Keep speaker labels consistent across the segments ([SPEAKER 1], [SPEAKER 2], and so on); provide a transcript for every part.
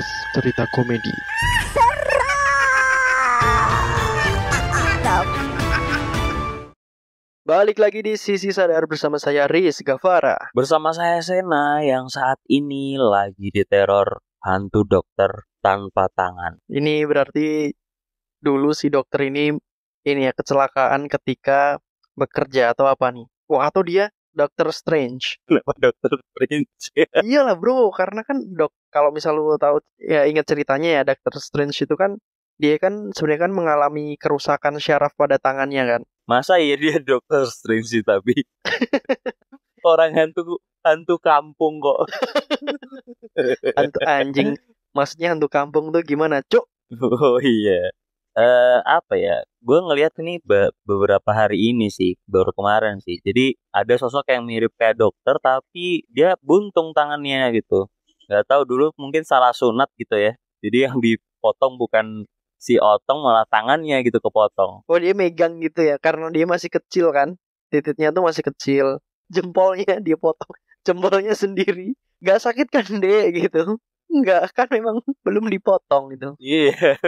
[SPEAKER 1] bahas cerita komedi. Balik lagi di Sisi Sadar bersama saya Riz Gavara.
[SPEAKER 2] Bersama saya Sena yang saat ini lagi diteror hantu dokter tanpa tangan.
[SPEAKER 1] Ini berarti dulu si dokter ini ya kecelakaan ketika bekerja atau apa nih? Wah, atau dia Doctor Strange.
[SPEAKER 2] Kenapa dokter Strange?
[SPEAKER 1] Iyalah bro, karena kan kalau misal lu tahu ya ingat ceritanya ya Doctor Strange itu kan dia kan sebenarnya kan mengalami kerusakan syaraf pada tangannya kan.
[SPEAKER 2] Masa iya dia dokter Strange sih tapi orang hantu kampung kok.
[SPEAKER 1] Hantu anjing. Maksudnya hantu kampung tuh gimana, Cuk?
[SPEAKER 2] Oh iya. Apa ya? Gue ngelihat ini beberapa hari ini sih, baru kemarin sih. Jadi ada sosok yang mirip kayak dokter tapi dia buntung tangannya gitu. Gak tahu dulu mungkin salah sunat gitu ya. Jadi yang dipotong bukan si otong malah tangannya gitu kepotong.
[SPEAKER 1] Oh dia megang gitu ya, karena dia masih kecil kan, titiknya tuh masih kecil, jempolnya dia potong, jempolnya sendiri, gak sakit kan dek gitu? Enggak kan, memang belum dipotong gitu.
[SPEAKER 2] Iya.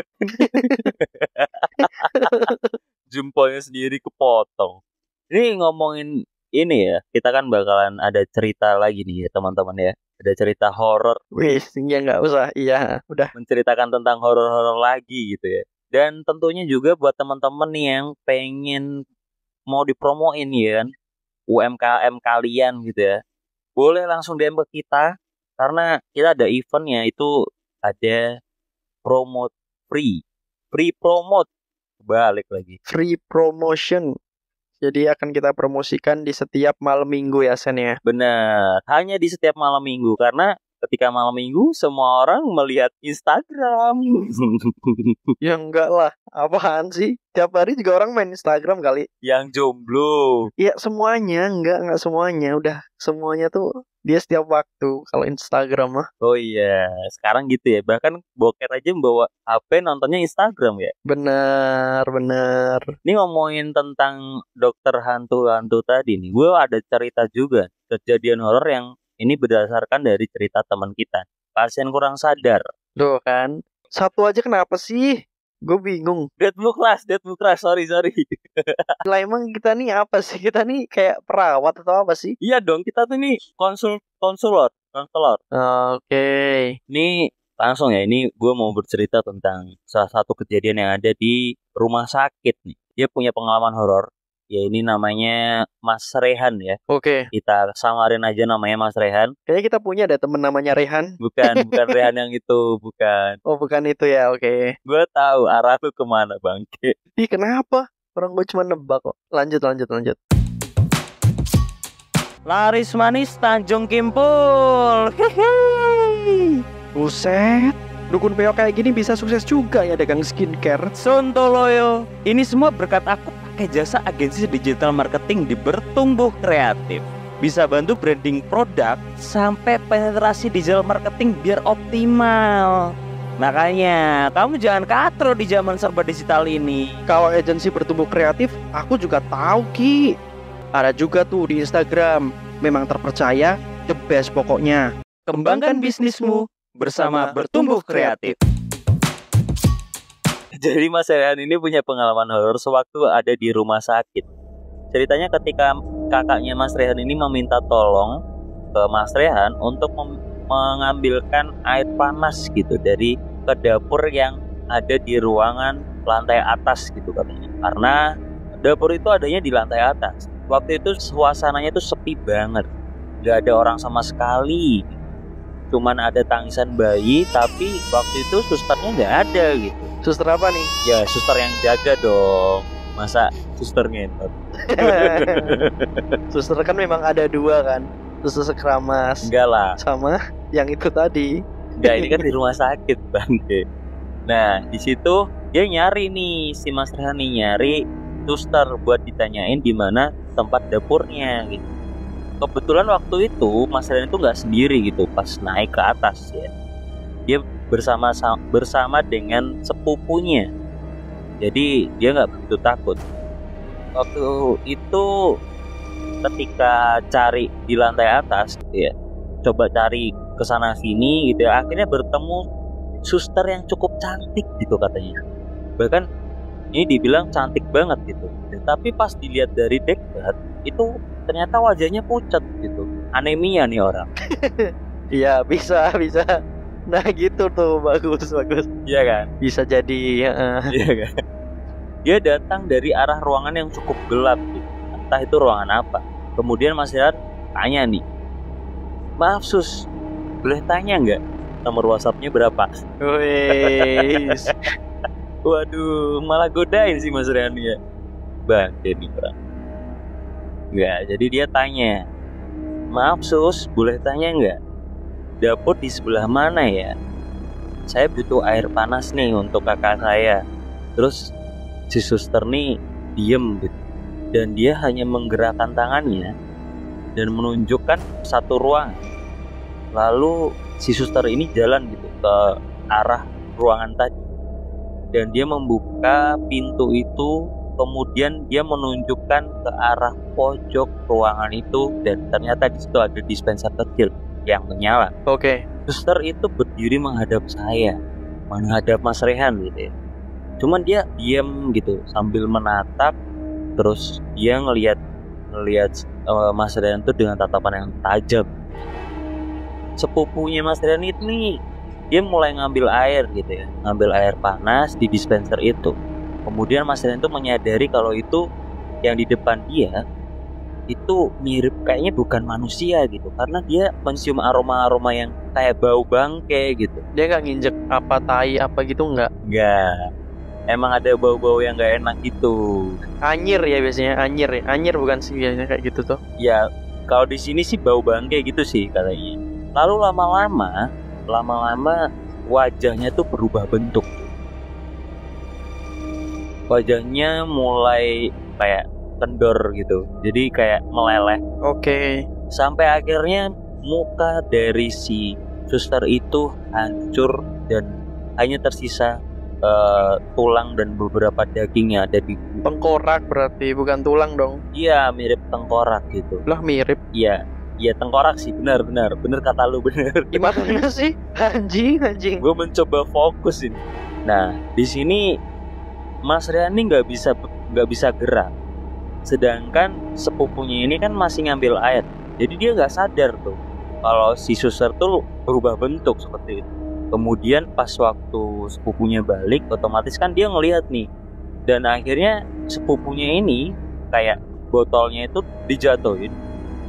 [SPEAKER 2] Jempolnya sendiri kepotong. Ini ngomongin ini ya, kita kan bakalan ada cerita lagi nih ya teman-teman ya. Ada cerita horor.
[SPEAKER 1] Wih, ya nggak usah, iya, udah.
[SPEAKER 2] Menceritakan tentang horor-horor lagi gitu ya. Dan tentunya juga buat teman-teman nih yang pengen mau dipromoin ya kan, UMKM kalian gitu ya, boleh langsung DM ke kita. Karena kita ada eventnya itu ada promote free promote, balik lagi
[SPEAKER 1] Free promotion. Jadi akan kita promosikan di setiap malam minggu ya Sen ya.
[SPEAKER 2] benar, hanya di setiap malam minggu. Karena ketika malam minggu semua orang melihat Instagram.
[SPEAKER 1] Ya enggak lah, apaan sih? Tiap hari juga orang main Instagram kali.
[SPEAKER 2] Yang jomblo.
[SPEAKER 1] Ya semuanya, enggak semuanya. Udah semuanya tuh dia setiap waktu kalau Instagram mah.
[SPEAKER 2] Oh iya, sekarang gitu ya. Bahkan boker aja membawa HP nontonnya Instagram ya.
[SPEAKER 1] Benar.
[SPEAKER 2] Ini ngomongin tentang dokter hantu-hantu tadi nih, gue ada cerita juga kejadian horor yang ini berdasarkan dari cerita teman kita, pasien kurang sadar.
[SPEAKER 1] Loh kan, satu aja kenapa sih? Gue bingung.
[SPEAKER 2] Dead book class, sorry.
[SPEAKER 1] Lah emang kita nih apa sih? Kita nih kayak perawat atau apa sih?
[SPEAKER 2] Iya dong, kita tuh nih konselor.
[SPEAKER 1] Oke.
[SPEAKER 2] Ini langsung ya, ini gue mau bercerita tentang salah satu kejadian yang ada di rumah sakit nih. Dia punya pengalaman horor. Ya ini namanya Mas Rehan ya.
[SPEAKER 1] Oke.
[SPEAKER 2] Kita samarin aja namanya Mas Rehan.
[SPEAKER 1] Kayaknya kita punya ada temen namanya Rehan.
[SPEAKER 2] Bukan Rehan yang itu, bukan.
[SPEAKER 1] Oh bukan itu ya, oke.
[SPEAKER 2] Gue tahu arah lu kemana bangke.
[SPEAKER 1] Ih kenapa? Orang gue cuma nebak kok. Lanjut.
[SPEAKER 2] Laris manis Tanjung Kimpul. Hehehe.
[SPEAKER 1] Buset, dukun peok kayak gini bisa sukses juga ya dagang skincare.
[SPEAKER 2] Sontoloyo. Ini semua berkat aku pakai jasa agensi digital marketing di Bertumbuh Kreatif. Bisa bantu branding produk sampai penetrasi digital marketing biar optimal. Makanya kamu jangan katro di zaman serba digital ini.
[SPEAKER 1] Kalau agensi Bertumbuh Kreatif, aku juga tahu Ki. Ada juga tuh di Instagram. Memang terpercaya, the best pokoknya.
[SPEAKER 2] Kembangkan bisnismu bersama Bertumbuh Kreatif. Jadi Mas Rehan ini punya pengalaman horor sewaktu ada di rumah sakit. Ceritanya ketika kakaknya Mas Rehan ini meminta tolong ke Mas Rehan untuk mengambilkan air panas gitu dari ke dapur yang ada di ruangan lantai atas gitu katanya. Karena dapur itu adanya di lantai atas. Waktu itu suasananya tuh sepi banget, gak ada orang sama sekali. Cuman ada tangisan bayi, tapi waktu itu susternya gak ada gitu.
[SPEAKER 1] Suster apa nih?
[SPEAKER 2] Ya suster yang jaga dong. Masa suster ngentot?
[SPEAKER 1] Suster kan memang ada dua kan. Suster sekramas.
[SPEAKER 2] Enggak lah.
[SPEAKER 1] Sama yang itu tadi.
[SPEAKER 2] Enggak, ini kan di rumah sakit Bangke. Nah di situ dia nyari nih, si Mas Rehan nih nyari suster buat ditanyain di mana tempat dapurnya gitu. Kebetulan waktu itu Mas Rehan itu nggak sendiri gitu pas naik ke atas ya. Dia bersama dengan sepupunya. Jadi dia nggak begitu takut. Waktu itu ketika cari di lantai atas gitu ya, coba cari kesana sini gitu ya, akhirnya bertemu suster yang cukup cantik gitu katanya. Bahkan ini dibilang cantik banget gitu. Tapi pas dilihat dari dekat itu ternyata wajahnya pucat gitu. Anemia nih orang.
[SPEAKER 1] Iya, bisa. Nah gitu tuh, bagus.
[SPEAKER 2] Iya kan?
[SPEAKER 1] Bisa jadi.
[SPEAKER 2] Iya kan? Dia datang dari arah ruangan yang cukup gelap gitu. Entah itu ruangan apa. Kemudian Mas Rehan tanya nih, maaf sus, boleh tanya nggak nomor WhatsApp-nya berapa?
[SPEAKER 1] Wes.
[SPEAKER 2] Waduh, malah godain sih Mas Rehan ya. Bangke nih orang. Nggak, jadi dia tanya, maaf sus, boleh tanya nggak? Dapur di sebelah mana ya? Saya butuh air panas nih untuk kakak saya. Terus si suster nih diem gitu. Dan dia hanya menggerakkan tangannya dan menunjukkan satu ruangan. Lalu si suster ini jalan gitu ke arah ruangan tadi. Dan dia membuka pintu itu, kemudian dia menunjukkan ke arah pojok ruangan itu, dan ternyata di situ ada dispenser kecil yang menyala.
[SPEAKER 1] Oke.
[SPEAKER 2] Suster itu berdiri menghadap saya, menghadap Mas Rehan gitu ya. Cuman dia diam gitu sambil menatap, terus dia ngelihat Mas Rehan itu dengan tatapan yang tajam. Sepupunya Mas Rehan itu nih, dia mulai ngambil air gitu ya, ngambil air panas di dispenser itu. Kemudian Mas Rehan itu menyadari kalau itu yang di depan dia itu mirip, kayaknya bukan manusia gitu, karena dia mencium aroma-aroma yang kayak bau bangke gitu.
[SPEAKER 1] Dia nggak nginjek apa tai apa gitu nggak?
[SPEAKER 2] Enggak. Emang ada bau-bau yang nggak enak gitu.
[SPEAKER 1] Anyir ya biasanya, anyir bukan sih biasanya kayak gitu tuh.
[SPEAKER 2] Ya kalau di sini sih bau bangke gitu sih katanya. Lalu lama-lama wajahnya tuh berubah bentuk. Wajahnya mulai kayak kendor gitu, jadi kayak meleleh.
[SPEAKER 1] Oke.
[SPEAKER 2] Sampai akhirnya muka dari si suster itu hancur dan hanya tersisa tulang dan beberapa daging yang ada di
[SPEAKER 1] Tengkorak berarti, bukan tulang dong.
[SPEAKER 2] Iya, mirip tengkorak gitu.
[SPEAKER 1] Lah mirip.
[SPEAKER 2] Iya tengkorak sih, benar kata lu, benar.
[SPEAKER 1] Gimana sih? Anjing.
[SPEAKER 2] Gue mencoba fokus ini. Nah, di sini Mas Rehan ini nggak bisa gerak. Sedangkan sepupunya ini kan masih ngambil air. Jadi dia nggak sadar tuh kalau si suster tuh berubah bentuk seperti itu. Kemudian pas waktu sepupunya balik, otomatis kan dia ngelihat nih. Dan akhirnya sepupunya ini kayak botolnya itu dijatuhin.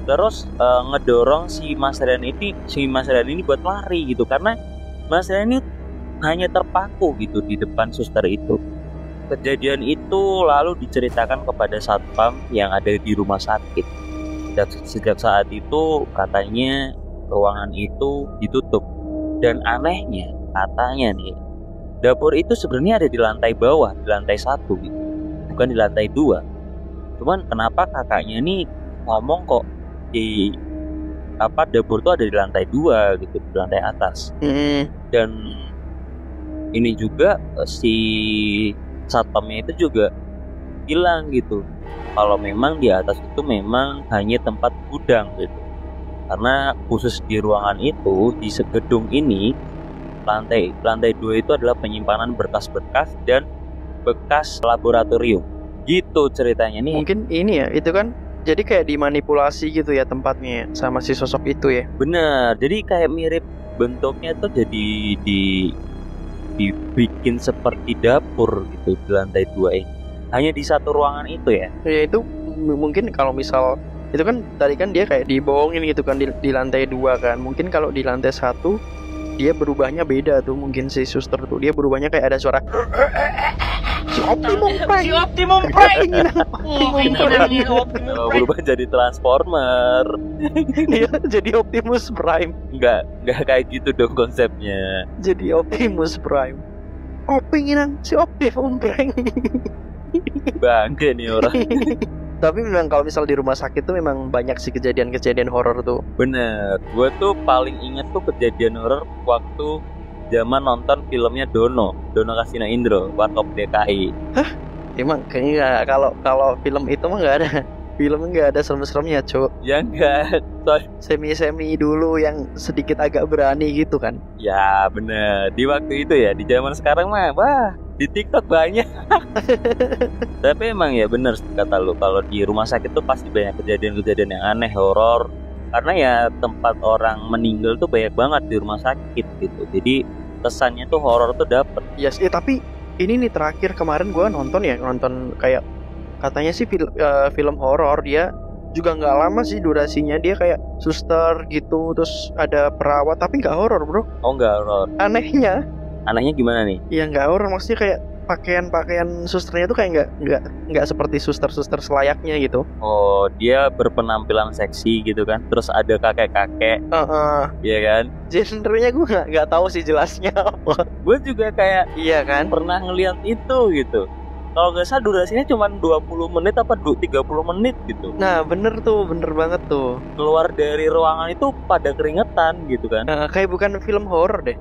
[SPEAKER 2] Terus ngedorong si Mas Rehan ini buat lari gitu, karena Mas Rehan ini hanya terpaku gitu di depan suster itu. Kejadian itu lalu diceritakan kepada satpam yang ada di rumah sakit. Dan sejak saat itu katanya ruangan itu ditutup. Dan anehnya katanya nih, dapur itu sebenarnya ada di lantai bawah, di lantai 1 gitu, bukan di lantai 2. Cuman kenapa kakaknya nih ngomong kok di dapur itu ada di lantai 2 gitu, di lantai atas. Dan ini juga si satpamnya itu juga bilang gitu kalau memang di atas itu memang hanya tempat gudang gitu, karena khusus di ruangan itu, di segedung ini, lantai 2 itu adalah penyimpanan berkas-berkas dan bekas laboratorium gitu ceritanya nih.
[SPEAKER 1] Mungkin ini ya, itu kan jadi kayak dimanipulasi gitu ya tempatnya sama si sosok itu ya.
[SPEAKER 2] Bener, jadi kayak mirip bentuknya tuh, jadi dibikin seperti dapur gitu di lantai 2 ini. Hanya di satu ruangan itu ya.
[SPEAKER 1] Ya itu mungkin kalau misal itu kan tadi kan dia kayak dibohongin gitu kan di lantai 2 kan. Mungkin kalau di lantai 1 dia berubahnya beda tuh, mungkin si suster tuh dia berubahnya kayak ada suara si Optimum Prime.
[SPEAKER 2] Berubah jadi Transformer.
[SPEAKER 1] Dia jadi Optimus Prime.
[SPEAKER 2] Enggak kayak gitu dong konsepnya.
[SPEAKER 1] Jadi Optimus Prime. Opinginan si Optimum Prime.
[SPEAKER 2] Bangke nih orang.
[SPEAKER 1] Tapi memang kalau misal di rumah sakit tuh memang banyak sih kejadian-kejadian horor tuh.
[SPEAKER 2] Bener, gue tuh paling inget tuh kejadian horor waktu zaman nonton filmnya Dono Kasino Indro, Warkop DKI.
[SPEAKER 1] Hah? Emang kayaknya kalau film itu mah nggak ada. Filmnya nggak ada serem-seremnya, Cok.
[SPEAKER 2] Ya enggak.
[SPEAKER 1] Semi-semi dulu yang sedikit agak berani gitu kan.
[SPEAKER 2] Ya bener. Di waktu itu ya, di zaman sekarang mah wah, di TikTok banyak. Tapi emang ya bener kata lu, kalau di rumah sakit tuh pasti banyak kejadian-kejadian yang aneh, horor. Karena ya tempat orang meninggal tuh banyak banget di rumah sakit gitu. Jadi kesannya tuh horor tuh dapet.
[SPEAKER 1] Yes, tapi ini nih terakhir kemarin gue nonton kayak katanya sih film horor. Dia juga nggak lama sih durasinya, dia kayak suster gitu, terus ada perawat, tapi nggak horor bro.
[SPEAKER 2] Oh nggak horor.
[SPEAKER 1] Anehnya
[SPEAKER 2] Gimana nih?
[SPEAKER 1] ya nggak horor, maksudnya kayak pakaian susternya tuh kayak nggak seperti suster selayaknya gitu.
[SPEAKER 2] Oh, dia berpenampilan seksi gitu kan. Terus ada kakek-kakek, iya kan?
[SPEAKER 1] Genrenya gue nggak tahu sih jelasnya apa.
[SPEAKER 2] Gue juga kayak
[SPEAKER 1] Iya kan?
[SPEAKER 2] pernah ngeliat itu gitu. Kalau nggak salah durasinya cuma 20 menit apa 30 menit gitu.
[SPEAKER 1] Nah bener banget tuh.
[SPEAKER 2] Keluar dari ruangan itu pada keringetan gitu kan.
[SPEAKER 1] Kayak bukan film horor deh.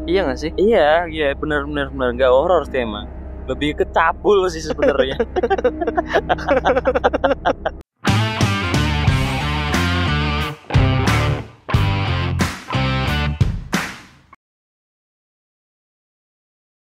[SPEAKER 1] Iya nggak sih?
[SPEAKER 2] Iya benar nggak horor sih emang. Lebih ke cabul sih sebenarnya.